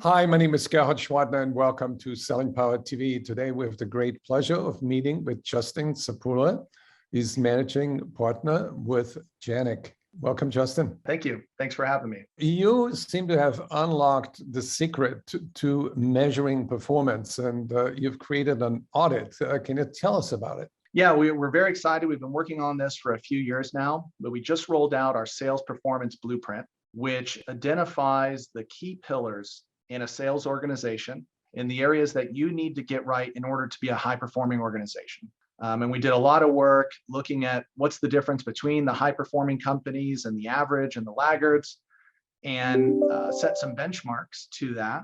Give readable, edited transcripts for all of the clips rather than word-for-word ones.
Hi, my name is Gerhard Schwartner and welcome to Selling Power TV. Today we have the great pleasure of meeting with Justin Sapula. He's managing partner with Janik. Welcome, Justin. Thank you. Thanks for having me. You seem to have unlocked the secret to measuring performance, and you've created an audit. Can you tell us about it? Yeah, we're very excited. We've been working on this for a few years now, but we just rolled out our sales performance blueprint, which identifies the key pillars in a sales organization in the areas that you need to get right in order to be a high-performing organization. And we did a lot of work looking at what's the difference between the high-performing companies and the average and the laggards, and set some benchmarks to that,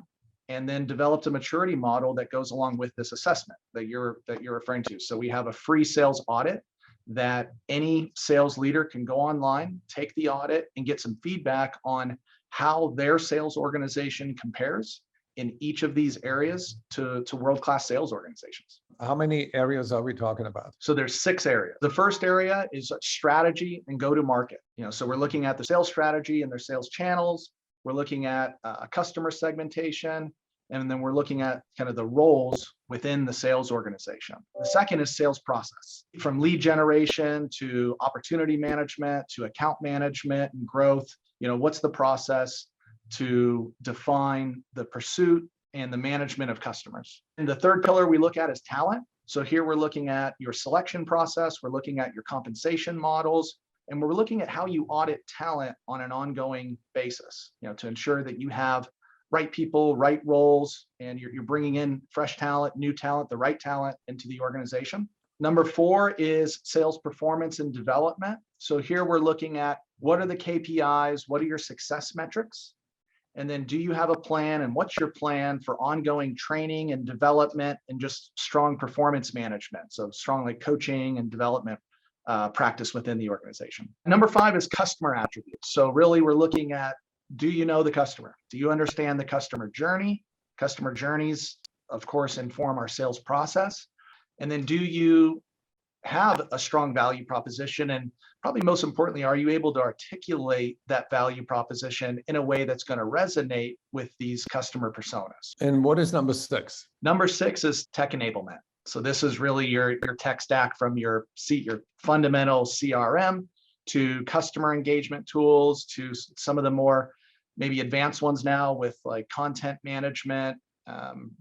and then developed a maturity model that goes along with this assessment that you're referring to. So we have a free sales audit that any sales leader can go online, take the audit, and get some feedback on how their sales organization compares in each of these areas to world-class sales organizations. How many areas are we talking about? So there's 6 areas. The first area is strategy and go-to-market. So we're looking at the sales strategy and their sales channels. We're looking at customer segmentation, and then we're looking at kind of the roles within the sales organization. The second is sales process, from lead generation to opportunity management to account management and growth. What's the process to define the pursuit and the management of customers. And the third pillar we look at is talent. So here we're looking at your selection process, we're looking at your compensation models, and we're looking at how you audit talent on an ongoing basis, to ensure that you have right people, right roles, and you're bringing in fresh talent, new talent, the right talent into the organization. Number 4 is sales performance and development. So here we're looking at what are the KPIs, what are your success metrics? And then do you have a plan, and what's your plan for ongoing training and development and just strong performance management? So strong coaching and development practice within the organization. Number 5 is customer attributes. So really we're looking at, do you know the customer? Do you understand the customer journey? Customer journeys, of course, inform our sales process. And then do you have a strong value proposition? And probably most importantly, are you able to articulate that value proposition in a way that's going to resonate with these customer personas? And what is number 6? Number 6 is tech enablement. So this is really your tech stack, from your fundamental CRM to customer engagement tools to some of the more maybe advanced ones now with content management,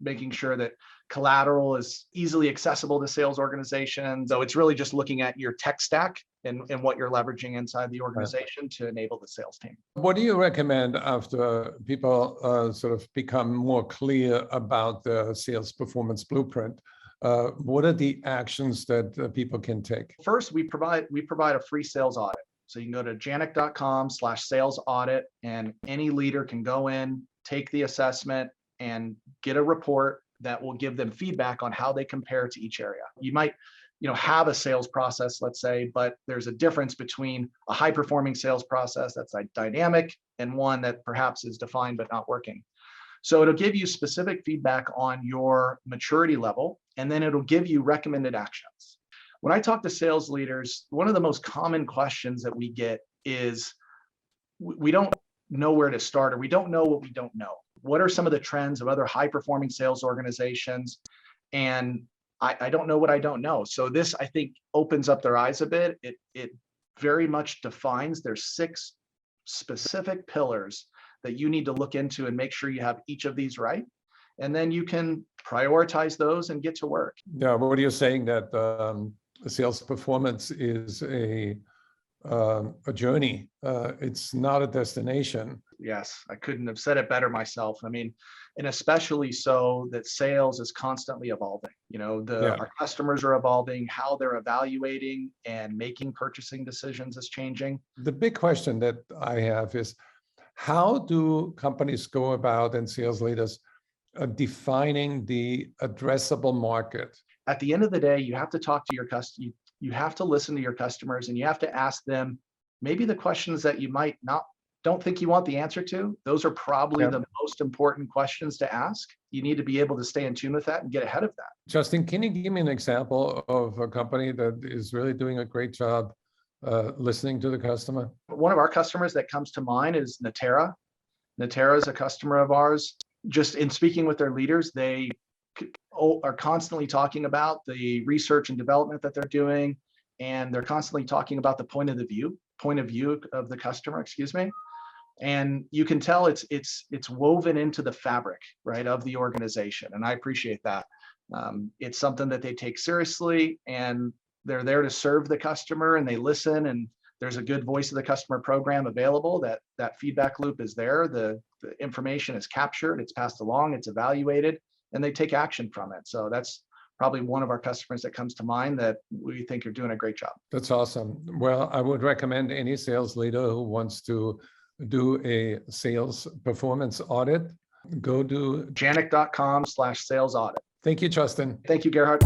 making sure that collateral is easily accessible to sales organizations. So it's really just looking at your tech stack and what you're leveraging inside the organization to enable the sales team. What do you recommend after people sort of become more clear about the sales performance blueprint? What are the actions that people can take? First, we provide a free sales audit. So you can go to janik.com/sales audit, and any leader can go in, take the assessment, and get a report that will give them feedback on how they compare to each area. You might, have a sales process, let's say, but there's a difference between a high-performing sales process that's dynamic and one that perhaps is defined but not working. So it'll give you specific feedback on your maturity level, and then it'll give you recommended actions. When I talk to sales leaders, one of the most common questions that we get is, we don't know where to start, or we don't know what we don't know. What are some of the trends of other high-performing sales organizations? And I don't know what I don't know. So this, I think, opens up their eyes a bit. It very much defines there's 6 specific pillars that you need to look into and make sure you have each of these right. And then you can prioritize those and get to work. Yeah, what are you saying, that sales performance is a journey? It's not a destination. Yes, I couldn't have said it better myself. I mean, and especially so that sales is constantly evolving. Our customers are evolving, how they're evaluating and making purchasing decisions is changing. The big question that I have is, how do companies go about, and sales leaders, defining the addressable market? At the end of the day, you have to talk to your customer. You have to listen to your customers, and you have to ask them maybe the questions that you might don't think you want the answer to. Those are probably the most important questions to ask. You need to be able to stay in tune with that and get ahead of that. Justin, can you give me an example of a company that is really doing a great job listening to the customer? One of our customers that comes to mind is Natera. Natera is a customer of ours. just in speaking with their leaders, they are constantly talking about the research and development that they're doing, and they're constantly talking about the point of view of the customer, excuse me. And you can tell it's woven into the fabric, right, of the organization, and I appreciate that. It's something that they take seriously, and they're there to serve the customer, and they listen, and there's a good voice of the customer program available. That feedback loop is there. The information is captured, it's passed along, it's evaluated, and they take action from it. So that's probably one of our customers that comes to mind that we think are doing a great job. That's awesome. Well, I would recommend any sales leader who wants to do a sales performance audit, go to janik.com/sales audit. Thank you, Justin. Thank you, Gerhard.